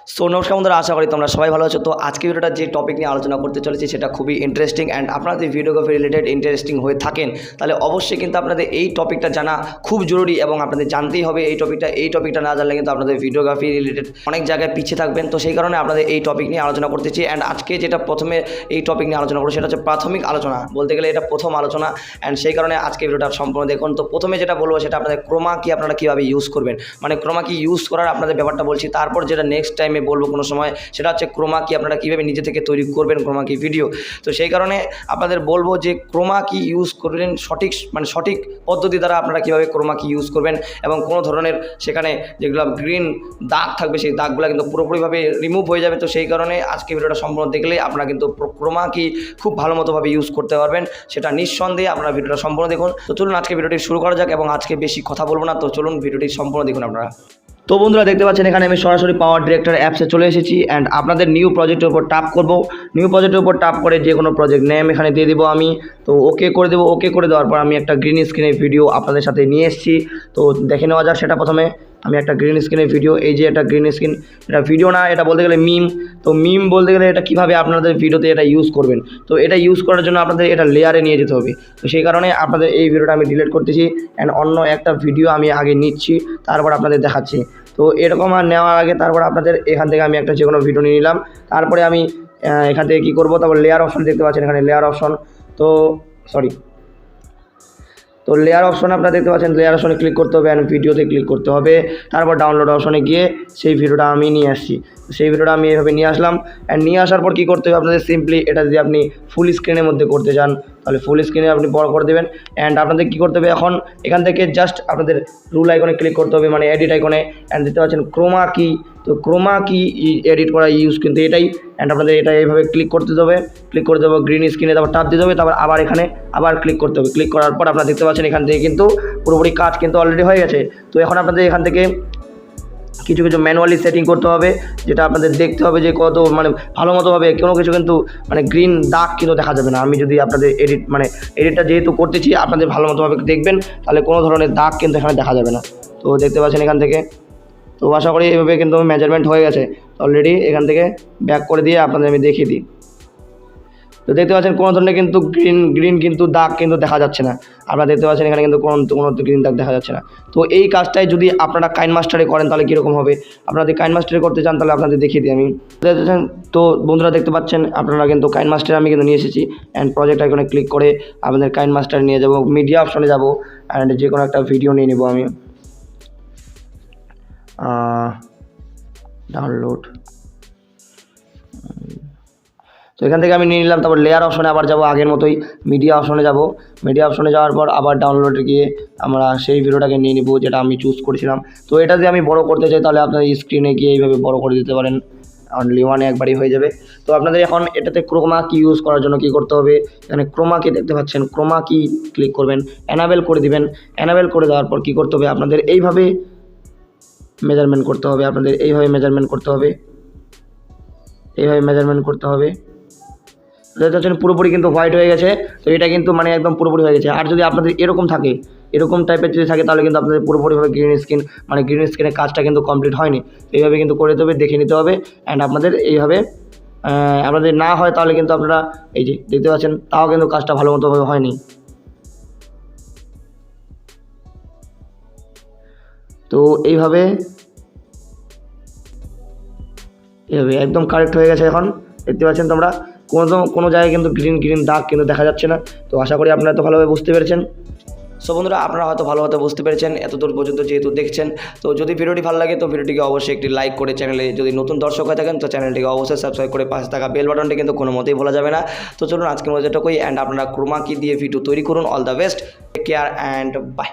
So নমস্কার বন্ধুরা, আশা করি তোমরা সবাই ভালো আছো। তো আজকে ভিডিওটা যে টপিক নিয়ে আলোচনা করতে চলেছি সেটা খুবই ইন্টারেস্টিং অ্যান্ড আপনারা যদি ভিডিওগ্রাফি রিলেটেড ইন্টারেস্টিং হয়ে থাকেন তাহলে অবশ্যই কিন্তু আপনাদের এই টপিকটা জানা খুব জরুরি এবং আপনাদের জানতেই হবে এই টপিকটা না জানলে কিন্তু আপনাদের ভিডিওগ্রাফি রিলেটেড অনেক জায়গায় পিছিয়ে থাকবেন। তো সেই কারণে আপনাদের এই টপিক নিয়ে আলোচনা করতেছি। অ্যান্ড আজকে যেটা প্রথমে এই টপিক নিয়ে আলোচনা করবো সেটা হচ্ছে প্রাথমিক আলোচনা, বলতে গেলে এটা প্রথম আলোচনা। অ্যান্ড সেই কারণে আজকে ভিডিওটা সম্পূর্ণ দেখুন। তো প্রথমে যেটা বলবো সেটা আপনাদের ক্রোমা কি আপনারা কীভাবে ইউজ করবেন, মানে ক্রোমা কি ইউজ করার আপনাদের ব্যাপারটা বলছি। তারপর যেটা নেক্সট টাইমে বলবো কোনো সময় সেটা হচ্ছে ক্রোমা কি আপনারা কীভাবে নিজে থেকে তৈরি করবেন ক্রোমা কি ভিডিও। তো সেই কারণে আপনাদের বলবো যে ক্রোমা কি ইউজ করবেন সঠিক পদ্ধতি দ্বারা আপনারা কীভাবে ক্রোমা কি ইউজ করবেন এবং কোনো ধরনের সেখানে যেগুলো গ্রিন দাগ থাকবে সেই দাগগুলো কিন্তু পুরোপুরিভাবে রিমুভ হয়ে যাবে। তো সেই কারণে আজকে ভিডিওটা সম্পূর্ণ দেখলে আপনারা কিন্তু ক্রোমা কি খুব ভালো মতোভাবে ইউজ করতে পারবেন, সেটা নিঃসন্দেহে আপনারা ভিডিওটা সম্পূর্ণ দেখুন। তো চলুন আজকে ভিডিওটি শুরু করা যাক এবং আজকে বেশি কথা বলবো না, তো চলুন ভিডিওটি সম্পূর্ণ দেখুন আপনারা। তো বন্ধুরা দেখতে পাচ্ছেন এখানে আমি সরাসরি পাওয়ার ডিরেক্টর অ্যাপসে চলে এসেছি অ্যান্ড আপনাদের নিউ প্রজেক্টের উপর টাপ করব। নিউ প্রজেক্টের উপর টাপ করে যে কোনো প্রজেক্ট নেম এখানে দিয়ে দেবো আমি। তো ওকে করে দেবো। ওকে করে দেওয়ার পর আমি একটা গ্রিন স্ক্রিনের ভিডিও আপনাদের সাথে নিয়ে এসেছি। তো দেখে নেওয়া যাক সেটা। প্রথমে আমি একটা গ্রিন স্ক্রিনের ভিডিও, এই যে একটা গ্রিন স্ক্রিন, এটা ভিডিও না, এটা বলতে গেলে মিম। তো মিম বলতে গেলে এটা কীভাবে আপনাদের ভিডিওতে এটা ইউজ করবেন। তো এটা ইউজ করার জন্য আপনাদের এটা লেয়ারে নিয়ে যেতে হবে। তো সেই কারণে আপনাদের এই ভিডিওটা আমি ডিলিট করতেছি অ্যান্ড অন্য একটা ভিডিও আমি আগে নিচ্ছি, তারপর আপনাদের দেখাচ্ছি। তো এরকম আর নেওয়ার আগে তারপর আপনাদের এখান থেকে আমি একটা যে কোনো ভিডিও নিয়ে নিলাম। তারপরে আমি এখান থেকে কী করবো, তারপর লেয়ার অপশন দেখতে পাচ্ছেন এখানে লেয়ার অপশন। তো লেয়ার অপশনে আপনারা দেখতে পাচ্ছেন লেয়ার অপশনে ক্লিক করতে হবে অ্যান্ড ভিডিওতে ক্লিক করতে হবে। তারপর ডাউনলোড অপশনে গিয়ে সেই ভিডিওটা আমি নিয়ে আসছি। সেই ভিডিওটা আমি এইভাবে নিয়ে আসলাম অ্যান্ড নিয়ে আসার পর কী করতে হবে আপনাদের, সিম্পলি এটা যদি আপনি ফুল স্ক্রিনের মধ্যে করতে চান তাহলে ফুল স্ক্রিনে আপনি বড় করে দেবেন। অ্যান্ড আপনাদের কী করতে হবে, এখন এখান থেকে জাস্ট আপনাদের রুল আইকনে ক্লিক করতে হবে, মানে এডিট আইকনে। অ্যান্ড দেখতে পাচ্ছেন ক্রোমা কি। তো ক্রোমা কি এডিট করা ইউজ কিন্তু এটাই। অ্যান্ড আপনাদের এটা এইভাবে ক্লিক করতে হবে, ক্লিক করে দেবো গ্রিন স্ক্রিনে, তারপর টাপ দিতে হবে, তারপর আবার এখানে আবার ক্লিক করতে হবে। ক্লিক করার পর আপনারা দেখতে পাচ্ছেন এখান থেকে কিন্তু পুরোপুরি কাজ কিন্তু অলরেডি হয়ে গেছে। তো এখন আপনাদের এখান থেকে কিছু ম্যানুয়ালি সেটিং করতে হবে, যেটা আপনাদের দেখতে হবে যে কত মানে ভালো মতোভাবে কোনো কিছু কিন্তু মানে গ্রিন দাগ কিন্তু দেখা যাবে না। আমি যদি আপনাদের এডিটটা যেহেতু করতেছি আপনাদের ভালো মতোভাবে দেখবেন, তাহলে কোনো ধরনের দাগ কিন্তু এখানে দেখা যাবে না। তো দেখতে পাচ্ছেন এখান থেকে। তো আশা করি এইভাবে কিন্তু মেজারমেন্ট হয়ে গেছে অলরেডি। এখান থেকে ব্যাক করে দিয়ে আপনাদের আমি দেখিয়ে দিই। তো দেখতে পাচ্ছেন কোনো ধরনের কিন্তু গ্রিন কিন্তু দাগ কিন্তু দেখা যাচ্ছে না। আপনারা দেখতে পাচ্ছেন এখানে কিন্তু কোনো গ্রিন দাগ দেখা যাচ্ছে না। তো এই কাজটাই যদি আপনারা কাইনমাস্টারে করেন তাহলে কীরকম হবে, আপনারা যদি কাইনমাস্টারে করতে চান তাহলে আপনাদের দেখিয়ে দিই আমি। তো বন্ধুরা দেখতে পাচ্ছেন আপনারা কিন্তু কাইনমাস্টারে আমি কিন্তু নিয়ে এসেছি অ্যান্ড প্রজেক্ট আইকনে ক্লিক করে আপনাদের কাইনমাস্টারে নিয়ে যাব, মিডিয়া অপশনে যাব অ্যান্ড যে কোনো একটা ভিডিও নিয়ে নেব আমি। ডাউনলোড। তো এখান থেকে আমি নিয়ে নিলাম। তারপর লেয়ার অপশনে আবার যাব, আগের মতোই মিডিয়া অপশনে যাব। মিডিয়া অপশনে যাওয়ার পর আবার ডাউনলোডে গিয়ে আমরা সেই ভিডিওটাকে নিয়ে নিব যেটা আমি চুজ করেছিলাম। তো এটা যদি আমি বড় করতে চাই তাহলে আপনার স্ক্রিনে গিয়ে এইভাবে বড় করে দিতে পারেন, অনলি ওয়ানে একবারই হয়ে যাবে। তো আপনাদের এখন এটাতে ক্রোমা কি ইউজ করার জন্য কী করতে হবে, এখানে ক্রোমা কি দেখতে পাচ্ছেন, ক্রোমা কি ক্লিক করবেন, এনাবেল করে দিবেন। এনাবেল করে দেওয়ার পর কী করতে হবে আপনাদের এইভাবে মেজারমেন্ট করতে হবে, আপনাদের এইভাবে মেজারমেন্ট করতে হবে, এইভাবে মেজারমেন্ট করতে হবে। দেখতে পাচ্ছেন পুরোপুরি কিন্তু হোয়াইট হয়ে গেছে। তো এটা কিন্তু মানে একদম পুরোপুরি হয়ে গেছে। আর যদি আপনাদের এরকম থাকে, এরকম টাইপের যদি থাকে তাহলে কিন্তু আপনাদের পুরোপুরিভাবে গ্রিন স্ক্রিনের কাজটা কিন্তু কমপ্লিট হয়নি। এইভাবে কিন্তু করে দেবে, দেখে নিতে হবে। অ্যান্ড আপনাদের এইভাবে আপনাদের না হয় তাহলে কিন্তু আপনারা এই যে দেখতে পাচ্ছেন তাও কিন্তু কাজটা ভালো মতোভাবে হয়নি। তো এইভাবে একদম কারেক্ট হয়ে গেছে। এখন দেখতে পাচ্ছেন তোমরা কোনো জায়গায় কিন্তু গ্রিন দাগ কিন্তু দেখা যাচ্ছে না। তো আশা করি আপনারা তো ভালোভাবে বুঝতে পেরেছেন। সো বন্ধুরা আপনারা হয়তো ভালোভাবে বুঝতে পেরেছেন এতদূর পর্যন্ত যেহেতু দেখছেন। তো যদি ভিডিওটি ভালো লাগে তো ভিডিওটিকে অবশ্যই একটি লাইক করে, চ্যানেলে যদি নতুন দর্শক হয়ে থাকেন তো চ্যানেলটিকে অবশ্যই সাবস্ক্রাইব করে পাশে থাকা বেল বাটনটি কিন্তু কোনো মতেই ভোলা যাবে না। তো চলুন আজকের মধ্যে এটুকুই অ্যান্ড আপনারা ক্রোমা কি দিয়ে ভিডিও তৈরি করুন। All the best, take care and by.